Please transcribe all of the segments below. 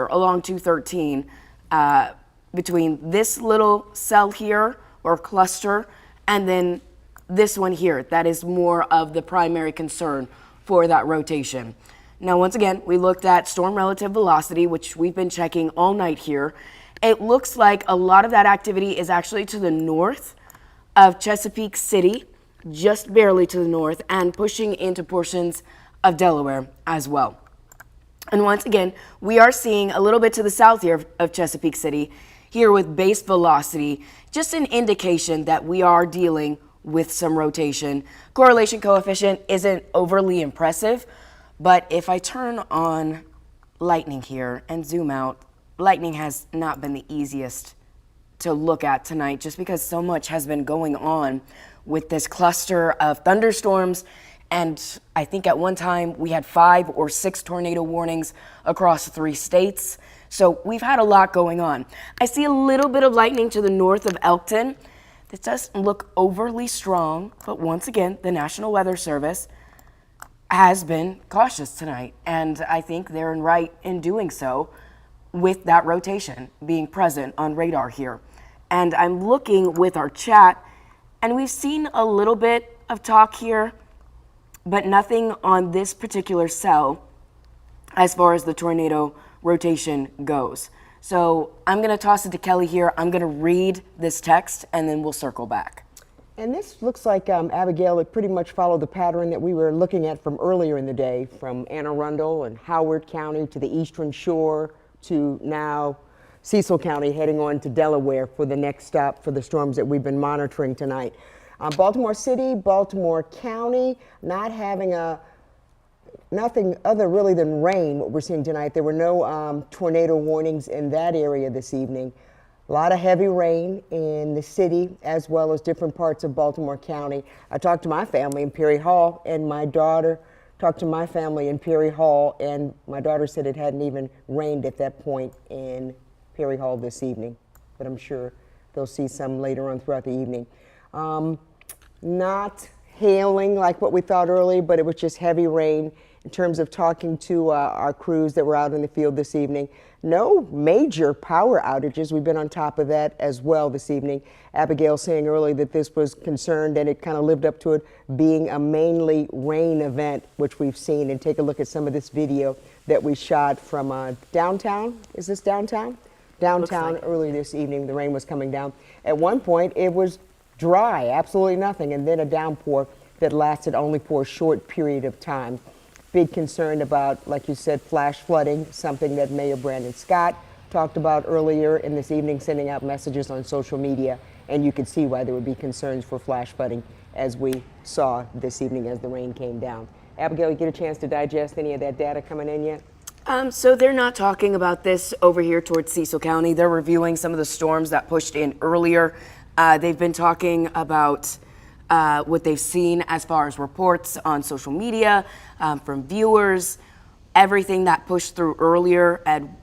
along 213 between this little cell here or cluster and then this one here. That is more of the primary concern for that rotation. Now, once again, we looked at storm relative velocity, which we've been checking all night here. It looks like a lot of that activity is actually to the north of Chesapeake City, just barely to the north, and pushing into portions of Delaware as well. And once again, we are seeing a little bit to the south here of Chesapeake City, here with base velocity, just an indication that we are dealing with some rotation. Correlation coefficient isn't overly impressive, but if I turn on lightning here and zoom out, lightning has not been the easiest to look at tonight just because so much has been going on with this cluster of thunderstorms. And I think at one time we had 5 or 6 tornado warnings across 3 states. So we've had a lot going on. I see a little bit of lightning to the north of Elkton. This doesn't look overly strong, but once again, the National Weather Service has been cautious tonight. And I think they're right in doing so with that rotation being present on radar here. And I'm looking with our chat, and we've seen a little bit of talk here, but nothing on this particular cell as far as the tornado rotation goes. So I'm going to toss it to Kelly here. I'm going to read this text, and then we'll circle back. And this looks like, Abigail, it pretty much followed the pattern that we were looking at from earlier in the day, from Anne Arundel and Howard County to the Eastern Shore to now Cecil County, heading on to Delaware for the next stop for the storms that we've been monitoring tonight. Baltimore City, Baltimore County, not having nothing other really than rain, what we're seeing tonight. There were no tornado warnings in that area this evening. A lot of heavy rain in the city as well as different parts of Baltimore County. I talked to my family in Perry Hall, and my daughter talked to my family in Perry Hall, and my daughter said it hadn't even rained at that point in Perry Hall this evening, but I'm sure they'll see some later on throughout the evening. Not hailing like what we thought earlier, but it was just heavy rain. In terms of talking to our crews that were out in the field this evening, no major power outages. We've been on top of that as well this evening. Abigail saying earlier that this was concerned, and it kind of lived up to it being a mainly rain event, which we've seen. And take a look at some of this video that we shot from downtown. Is this downtown? Downtown like early this evening. The rain was coming down. At one point, it was dry, absolutely nothing, and then a downpour that lasted only for a short period of time. Big concern about, like you said, flash flooding, something that Mayor Brandon Scott talked about earlier in this evening, sending out messages on social media, and you could see why there would be concerns for flash flooding as we saw this evening as the rain came down. Abigail, you get a chance to digest any of that data coming in yet? So they're not talking about this over here towards Cecil County. They're reviewing some of the storms that pushed in earlier. They've been talking about what they've seen as far as reports on social media from viewers, everything that pushed through earlier. And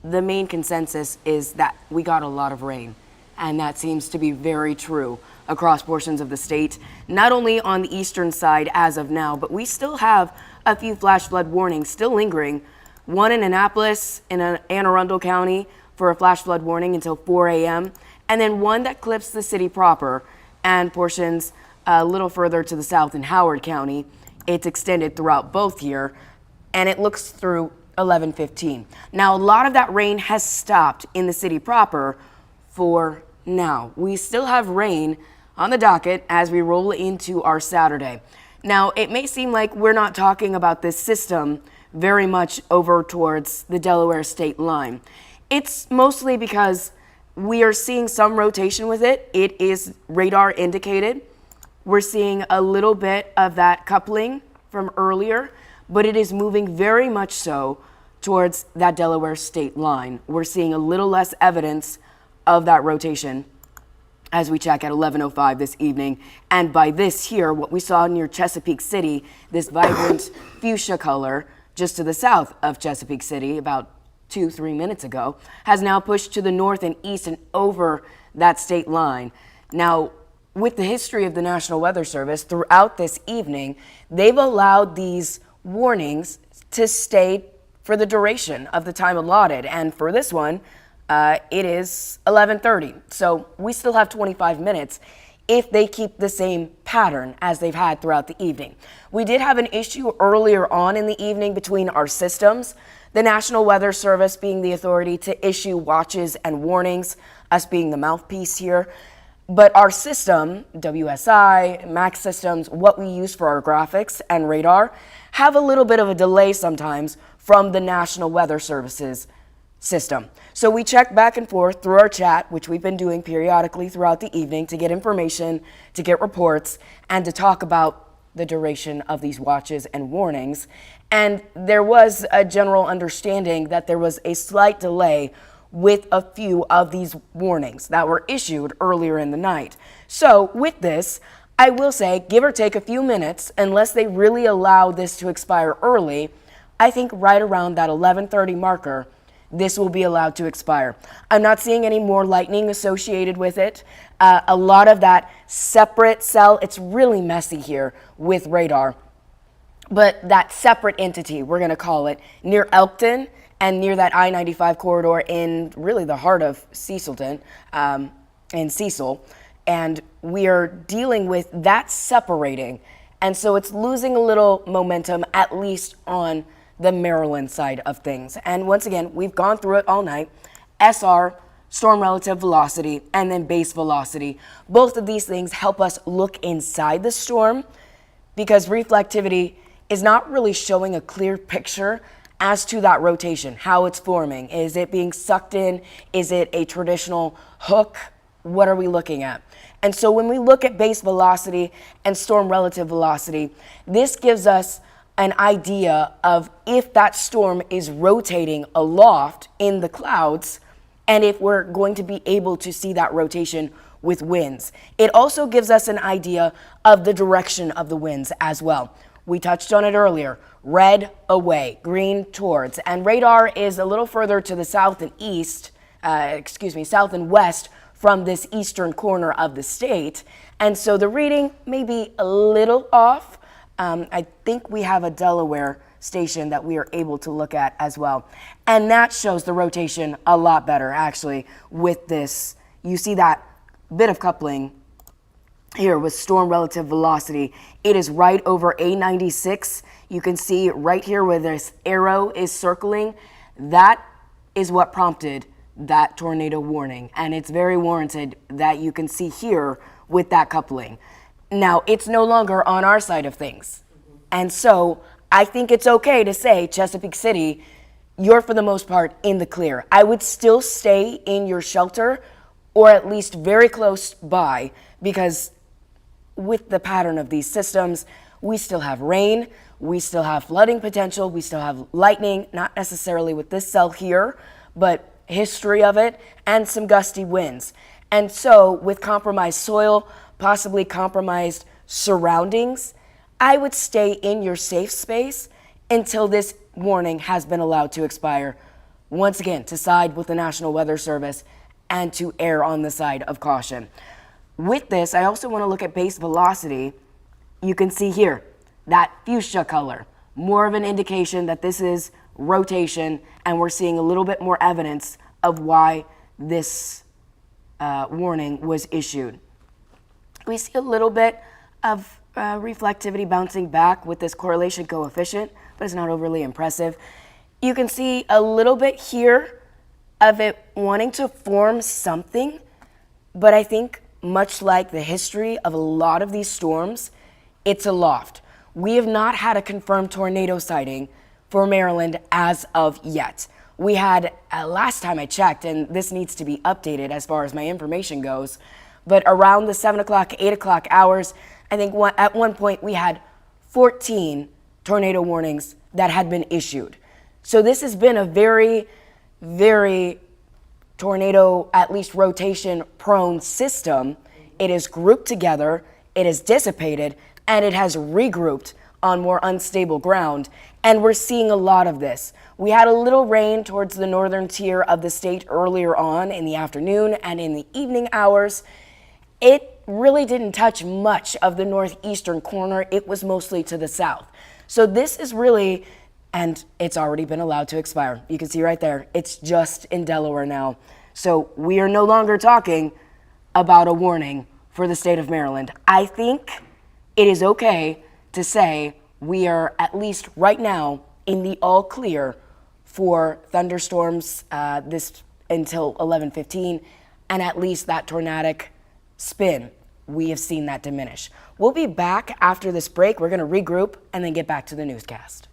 the main consensus is that we got a lot of rain. And that seems to be very true across portions of the state, not only on the eastern side as of now, but we still have a few flash flood warnings still lingering. One in Annapolis in Anne Arundel County for a flash flood warning until 4 a.m. And then one that clips the city proper and portions a little further to the south in Howard County. It's extended throughout both here, and it looks through 11:15. Now, a lot of that rain has stopped in the city proper for now. We still have rain on the docket as we roll into our Saturday. Now, it may seem like we're not talking about this system very much over towards the Delaware state line. It's mostly because we are seeing some rotation with it. It is radar indicated. We're seeing a little bit of that coupling from earlier, but it is moving very much so towards that Delaware state line. We're seeing a little less evidence of that rotation as we check at 11:05 this evening. And by this here, what we saw near Chesapeake City, this vibrant fuchsia color just to the south of Chesapeake City about 2-3 minutes ago, has now pushed to the north and east and over that state line. Now, with the history of the National Weather Service throughout this evening, they've allowed these warnings to stay for the duration of the time allotted. And for this one, it is 11:30. So we still have 25 minutes if they keep the same pattern as they've had throughout the evening. We did have an issue earlier on in the evening between our systems, the National Weather Service being the authority to issue watches and warnings, us being the mouthpiece here. But our system, WSI, MAX systems, what we use for our graphics and radar, have a little bit of a delay sometimes from the National Weather Service's system. So we check back and forth through our chat, which we've been doing periodically throughout the evening to get information, to get reports, and to talk about the duration of these watches and warnings. And there was a general understanding that there was a slight delay with a few of these warnings that were issued earlier in the night. So with this, I will say, give or take a few minutes, unless they really allow this to expire early, I think right around that 11:30 marker, this will be allowed to expire. I'm not seeing any more lightning associated with it. A lot of that separate cell, it's really messy here with radar, but that separate entity, we're gonna call it, near Elkton and near that I-95 corridor in really the heart of Cecilton, in Cecil, and we are dealing with that separating, and so it's losing a little momentum, at least on the Maryland side of things. And once again, we've gone through it all night. SR, storm relative velocity, and then base velocity. Both of these things help us look inside the storm because reflectivity is not really showing a clear picture as to that rotation, how it's forming. Is it being sucked in? Is it a traditional hook? What are we looking at? And so when we look at base velocity and storm relative velocity, this gives us an idea of if that storm is rotating aloft in the clouds and if we're going to be able to see that rotation with winds. It also gives us an idea of the direction of the winds as well. We touched on it earlier, red away, green towards, and radar is a little further to the south and east, south and west from this eastern corner of the state. And so the reading may be a little off. I think we have a Delaware station that we are able to look at as well. And that shows the rotation a lot better, actually, with this. You see that bit of coupling here with storm relative velocity. It is right over A96. You can see right here where this arrow is circling. That is what prompted that tornado warning. And it's very warranted that you can see here with that coupling. Now, it's no longer on our side of things. And so I think it's okay to say, Chesapeake City, you're for the most part in the clear. I would still stay in your shelter or at least very close by, because with the pattern of these systems, we still have rain, we still have flooding potential, we still have lightning, not necessarily with this cell here, but history of it, and some gusty winds. And so with compromised soil, possibly compromised surroundings, I would stay in your safe space until this warning has been allowed to expire. Once again, to side with the National Weather Service and to err on the side of caution. With this, I also want to look at base velocity. You can see here, that fuchsia color, more of an indication that this is rotation, and we're seeing a little bit more evidence of why this warning was issued. We see a little bit of reflectivity bouncing back with this correlation coefficient, but it's not overly impressive. You can see a little bit here of it wanting to form something, but I think much like the history of a lot of these storms, it's aloft. We have not had a confirmed tornado sighting for Maryland as of yet. We had, last time I checked, and this needs to be updated as far as my information goes, but around the 7 o'clock, 8 o'clock hours, I think at one point we had 14 tornado warnings that had been issued. So this has been a very, very tornado, at least rotation prone system. It is grouped together, it is dissipated, and it has regrouped on more unstable ground. And we're seeing a lot of this. We had a little rain towards the northern tier of the state earlier on in the afternoon and in the evening hours. It really didn't touch much of the northeastern corner. It was mostly to the south. So this is really and it's already been allowed to expire. You can see right there, it's just in Delaware now. So we are no longer talking about a warning for the state of Maryland. I think it is okay to say we are at least right now in the all clear for thunderstorms this until 11:15, and at least that tornadic spin, we have seen that diminish. We'll be back after this break. We're going to regroup and then get back to the newscast.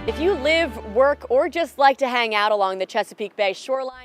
If you live, work, or just like to hang out along the Chesapeake Bay shoreline,